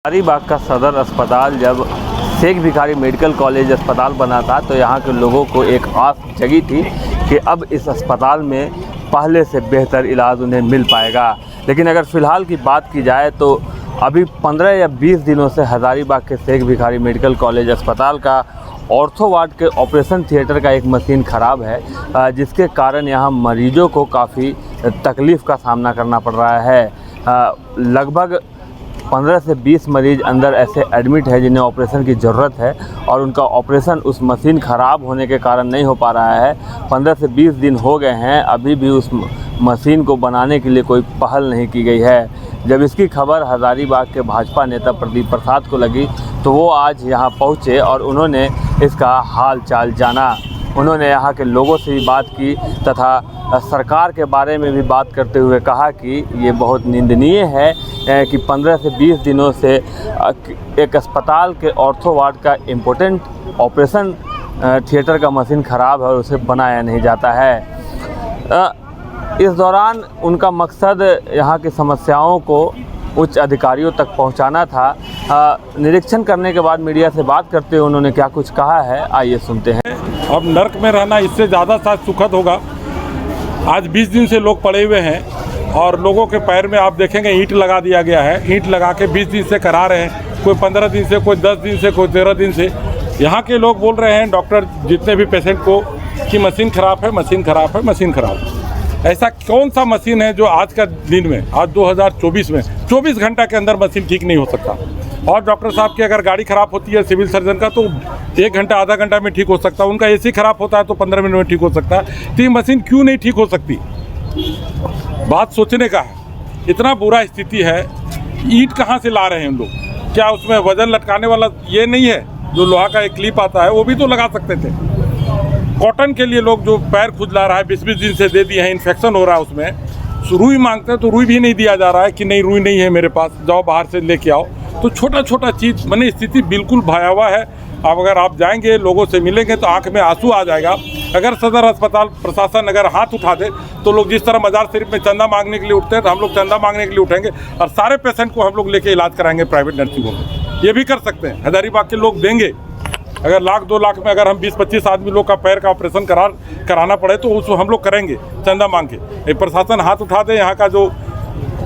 हजारीबाग का सदर अस्पताल जब शेख भिखारी मेडिकल कॉलेज अस्पताल बना था तो यहाँ के लोगों को एक आस जगी थी कि अब इस अस्पताल में पहले से बेहतर इलाज उन्हें मिल पाएगा। लेकिन अगर फ़िलहाल की बात की जाए तो अभी 15 या 20 दिनों से हजारीबाग के शेख भिखारी मेडिकल कॉलेज अस्पताल का ऑर्थो वार्ड के ऑपरेशन थिएटर का एक मशीन ख़राब है, जिसके कारण यहाँ मरीजों को काफ़ी तकलीफ़ का सामना करना पड़ रहा है। लगभग 15 से 20 मरीज़ अंदर ऐसे एडमिट है जिन्हें ऑपरेशन की ज़रूरत है और उनका ऑपरेशन उस मशीन ख़राब होने के कारण नहीं हो पा रहा है। 15 से 20 दिन हो गए हैं, अभी भी उस मशीन को बनाने के लिए कोई पहल नहीं की गई है। जब इसकी खबर हजारीबाग के भाजपा नेता प्रदीप प्रसाद को लगी तो वो आज यहाँ पहुँचे और उन्होंने इसका हाल चाल जाना। उन्होंने यहाँ के लोगों से भी बात की तथा सरकार के बारे में भी बात करते हुए कहा कि ये बहुत निंदनीय है कि 15 से 20 दिनों से एक अस्पताल के ऑर्थो वार्ड का इम्पोर्टेंट ऑपरेशन थिएटर का मशीन ख़राब है और उसे बनाया नहीं जाता है। इस दौरान उनका मकसद यहाँ की समस्याओं को उच्च अधिकारियों तक पहुँचाना था। निरीक्षण करने के बाद मीडिया से बात करते हुए उन्होंने क्या कुछ कहा है, आइए सुनते हैं। अब नर्क में रहना इससे ज़्यादा शायद सुखद होगा। आज 20 दिन से लोग पड़े हुए हैं और लोगों के पैर में आप देखेंगे ईंट लगा दिया गया है। ईंट लगा के 20 दिन से करा रहे हैं, कोई 15 दिन से, कोई 10 दिन से, कोई 13 दिन से। यहाँ के लोग बोल रहे हैं, डॉक्टर जितने भी पेशेंट को, कि मशीन ख़राब है, मशीन ख़राब है, मशीन ख़राब है। ऐसा कौन सा मशीन है जो आज का दिन में, आज 2024 में 24 घंटा के अंदर मशीन ठीक नहीं हो सकता। और डॉक्टर साहब की अगर गाड़ी ख़राब होती है सिविल सर्जन का तो 1 घंटा आधा घंटा में ठीक हो सकता है। उनका एसी ख़राब होता है तो 15 मिनट में ठीक हो सकता है। तो ये मशीन क्यों नहीं ठीक हो सकती? बात सोचने का है। इतना बुरा स्थिति है। ईंट कहाँ से ला रहे हैं हम लोग? क्या उसमें वजन लटकाने वाला ये नहीं है जो लोहा का एक क्लिप आता है, वो भी तो लगा सकते थे। कॉटन के लिए लोग जो पैर खुजला रहा है, 20-20 दिन से दे दिए हैं, इन्फेक्शन हो रहा है उसमें। रुई मांगते हैं तो रुई भी नहीं दिया जा रहा है कि नहीं रुई नहीं है मेरे पास, जाओ बाहर से लेके आओ। तो छोटा छोटा चीज़ मैंने स्थिति बिल्कुल भयावह है। अब अगर आप जाएंगे, लोगों से मिलेंगे तो आंख में आंसू आ जाएगा। अगर सदर अस्पताल प्रशासन अगर हाथ उठा दे तो लोग जिस तरह मजार शरीफ में चंदा मांगने के लिए उठते हैं तो हम लोग चंदा मांगने के लिए उठेंगे और सारे पेशेंट को हम लोग लेके इलाज कराएंगे प्राइवेट नर्सिंग होम में। ये भी कर सकते हैं, हजारीबाग के लोग देंगे। अगर 1-2 लाख में अगर हम 20-25 आदमी लोग का पैर का ऑपरेशन कराना पड़े तो उसको हम लोग करेंगे चंदा मांग के। प्रशासन हाथ उठा दे, यहाँ का जो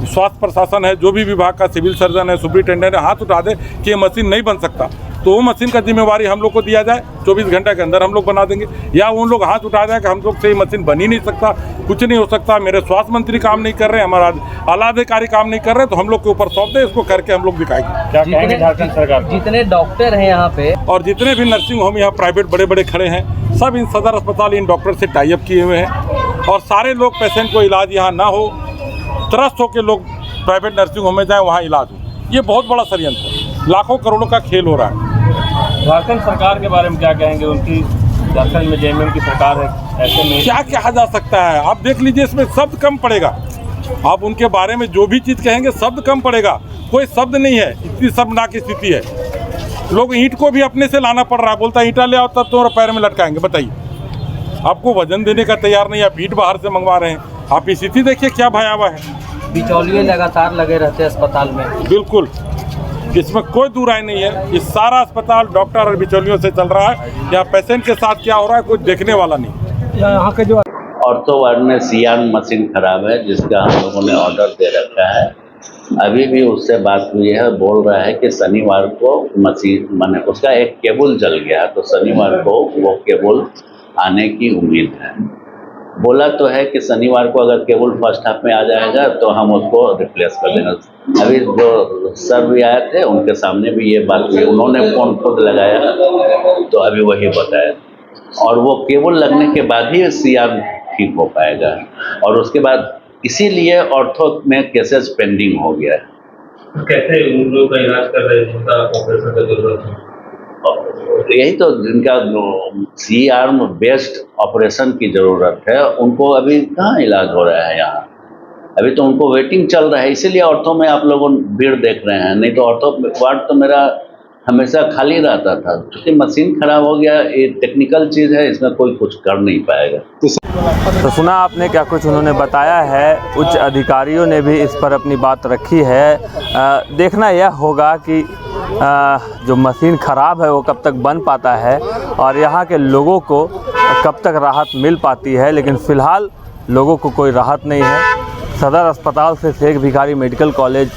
स्वास्थ्य प्रशासन है, जो भी विभाग का सिविल सर्जन है, सुपरिटेंडेंट है, हाथ उठा दे कि ये मशीन नहीं बन सकता तो वो मशीन का जिम्मेवारी हम लोग को दिया जाए। 24 घंटे के अंदर हम लोग बना देंगे। या उन लोग हाथ उठा दें कि हम लोग से ये मशीन बन ही नहीं सकता, कुछ नहीं हो सकता, मेरे स्वास्थ्य मंत्री काम नहीं कर रहे, हमारा आला अधिकारी काम नहीं कर रहे, तो हम लोग के ऊपर सौंप दें, इसको करके हम लोग दिखाएंगे। क्या कहेंगे झारखंड सरकार? जितने डॉक्टर हैं यहाँ पे और जितने भी नर्सिंग होम यहाँ प्राइवेट बड़े बड़े खड़े हैं, सब इन सदर अस्पताल इन डॉक्टर से टाई अप किए हुए हैं और सारे लोग पेशेंट को इलाज यहाँ ना हो, त्रस्त होकर लोग प्राइवेट नर्सिंग होम में जाएँ, वहाँ इलाज हो। ये बहुत बड़ा षड्यंत्र है, लाखों करोड़ों का खेल हो रहा है। झारखंड सरकार के बारे में क्या कहेंगे? उनकी झारखंड में जेएमएम की सरकार है, ऐसे में क्या कहा जा सकता है? आप देख लीजिए, इसमें शब्द कम पड़ेगा। आप उनके बारे में जो भी चीज़ कहेंगे शब्द कम पड़ेगा, कोई शब्द नहीं है। इतनी शर्मनाक स्थिति है। लोग ईंट को भी अपने से लाना पड़ रहा है, बोलता है ईंटा ले आओ तब तुम्हारे पैर में लटकाएंगे। बताइए, आपको वजन देने का तैयार नहीं, आप ईंट बाहर से मंगवा रहे हैं। आप स्थिति देखिए क्या भयावह है। बिचौलिए लगातार लगे रहते हैं अस्पताल में। बिल्कुल, इसमें कोई दो राय नहीं है। इस सारा अस्पताल डॉक्टर और बिचौलियों से चल रहा है। यहाँ पेशेंट के साथ क्या हो रहा है कोई देखने वाला नहीं। यहाँ के जो ऑर्थो वार्ड में सीआर मशीन खराब है, जिसका हम लोगों ने ऑर्डर दे रखा है। अभी भी उससे बात हुई है, बोल रहा है कि शनिवार को मशीन माने उसका एक केबल जल गया, तो शनिवार को वो केबल आने की उम्मीद है। बोला तो है कि शनिवार को अगर केबल फर्स्ट हाफ में आ जाएगा तो हम उसको रिप्लेस कर देंगे। अभी जो सर भी आए थे उनके सामने भी ये बात हुई, उन्होंने फ़ोन खुद लगाया तो अभी वही बताया। और वो केबल लगने के बाद ही सीआर ठीक हो पाएगा। और उसके बाद इसीलिए ऑर्थो में केसेस पेंडिंग हो गया है। कैसे उन लोगों का इलाज कर रहे हैं जिनका ऑपरेशन का जरूरत है? यही तो जिनका सी आर्म बेस्ड ऑपरेशन की ज़रूरत है, उनको अभी कहाँ इलाज हो रहा है यहाँ। अभी तो उनको वेटिंग चल रहा है, इसीलिए ऑर्थो में आप लोग भीड़ देख रहे हैं। नहीं तो ऑर्थो वार्ड तो मेरा हमेशा खाली रहता था, क्योंकि मशीन खराब हो गया। ये टेक्निकल चीज़ है, इसमें कोई कुछ कर नहीं पाएगा। तो सुना आपने क्या कुछ उन्होंने बताया है। उच्च अधिकारियों ने भी इस पर अपनी बात रखी है। देखना यह होगा कि जो मशीन ख़राब है वो कब तक बन पाता है और यहाँ के लोगों को कब तक राहत मिल पाती है। लेकिन फ़िलहाल लोगों को कोई राहत नहीं है। सदर अस्पताल से शेख भिखारी मेडिकल कॉलेज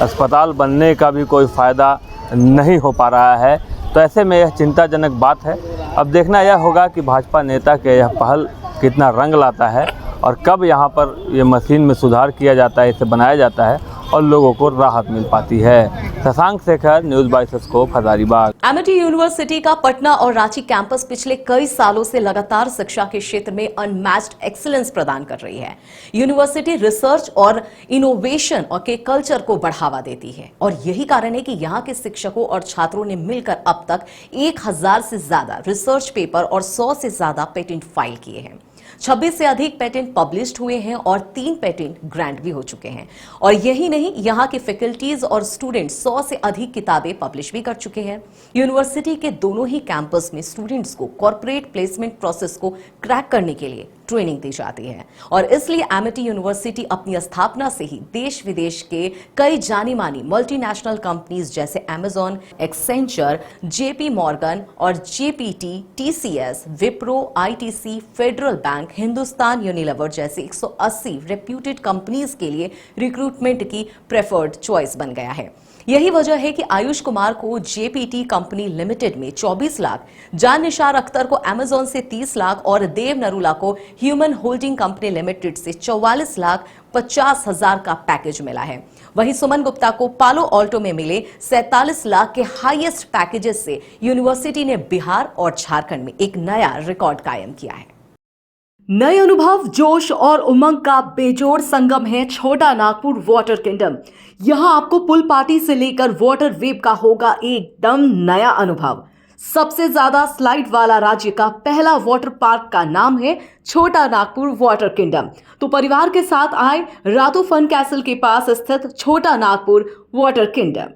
अस्पताल बनने का भी कोई फ़ायदा नहीं हो पा रहा है। तो ऐसे में यह चिंताजनक बात है। अब देखना यह होगा कि भाजपा नेता के यह पहल कितना रंग लाता है और कब यहाँ पर ये मशीन में सुधार किया जाता है, इसे बनाया जाता है और लोगों को राहत मिल पाती है। Shashank Shekhar, news bye scope, Hazaribagh. Amity university का पटना और रांची कैंपस पिछले कई सालों से लगातार शिक्षा के क्षेत्र में अनमैच्ड एक्सीलेंस प्रदान कर रही है। यूनिवर्सिटी रिसर्च और इनोवेशन और के कल्चर को बढ़ावा देती है और यही कारण है कि यहाँ के शिक्षकों और छात्रों ने मिलकर अब तक 1000 से ज्यादा रिसर्च पेपर और 100 से ज्यादा पेटेंट फाइल किए हैं। 26 से अधिक पेटेंट पब्लिश्ड हुए हैं और 3 पेटेंट ग्रांट भी हो चुके हैं। और यही नहीं, यहाँ के फैकल्टीज और स्टूडेंट 100 से अधिक किताबें पब्लिश भी कर चुके हैं। यूनिवर्सिटी के दोनों ही कैंपस में स्टूडेंट्स को कॉर्पोरेट प्लेसमेंट प्रोसेस को क्रैक करने के लिए ट्रेनिंग दी जाती है और इसलिए एमिटी यूनिवर्सिटी अपनी स्थापना से ही देश विदेश के कई जानी मानी मल्टीनेशनल कंपनीज जैसे अमेजॉन, एक्सेंचर, जेपी मॉर्गन और GPT, TCS, Wipro, ITC, federal bank, Hindustan Unilever जैसे 180 रेप्यूटेड कंपनीज के लिए रिक्रूटमेंट की प्रेफर्ड चॉइस बन गया है। यही वजह है कि आयुष कुमार को जेपीटी कंपनी लिमिटेड में 24 लाख, जान निसार अख्तर को अमेजॉन से 30 लाख और देव नरूला को ह्यूमन होल्डिंग कंपनी लिमिटेड से 44 लाख 50 हजार का पैकेज मिला है। वहीं सुमन गुप्ता को पालो ऑल्टो में मिले 47 लाख के हाईएस्ट पैकेजेस से यूनिवर्सिटी ने बिहार और झारखंड में एक नया रिकॉर्ड कायम किया है। नए अनुभव, जोश और उमंग का बेजोड़ संगम है छोटा नागपुर वाटर किंगडम। यहाँ आपको पुल पार्टी से लेकर वाटर वेव का होगा एकदम नया अनुभव। सबसे ज्यादा स्लाइड वाला राज्य का पहला वाटर पार्क का नाम है छोटा नागपुर वाटर किंगडम। तो परिवार के साथ आए रातू फन कैसल के पास स्थित छोटा नागपुर वाटर किंगडम।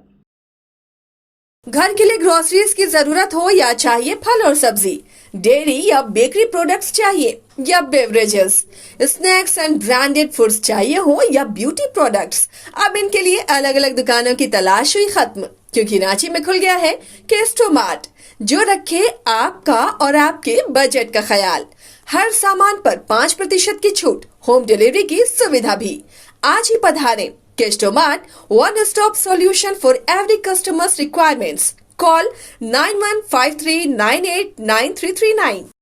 घर के लिए ग्रोसरीज की जरूरत हो या चाहिए फल और सब्जी, डेयरी या बेकरी प्रोडक्ट्स चाहिए या beverages, snacks and branded foods चाहिए हो या ब्यूटी प्रोडक्ट्स, अब इनके लिए अलग अलग दुकानों की तलाश हुई खत्म, क्योंकि रांची में खुल गया है केस्टो मार्ट, जो रखे आपका और आपके बजट का ख्याल। हर सामान पर 5% की छूट, होम डिलीवरी की सुविधा भी। आज ही पधारें। Kesto Mart, one-stop solution for every customer's requirements. Call 9153989339.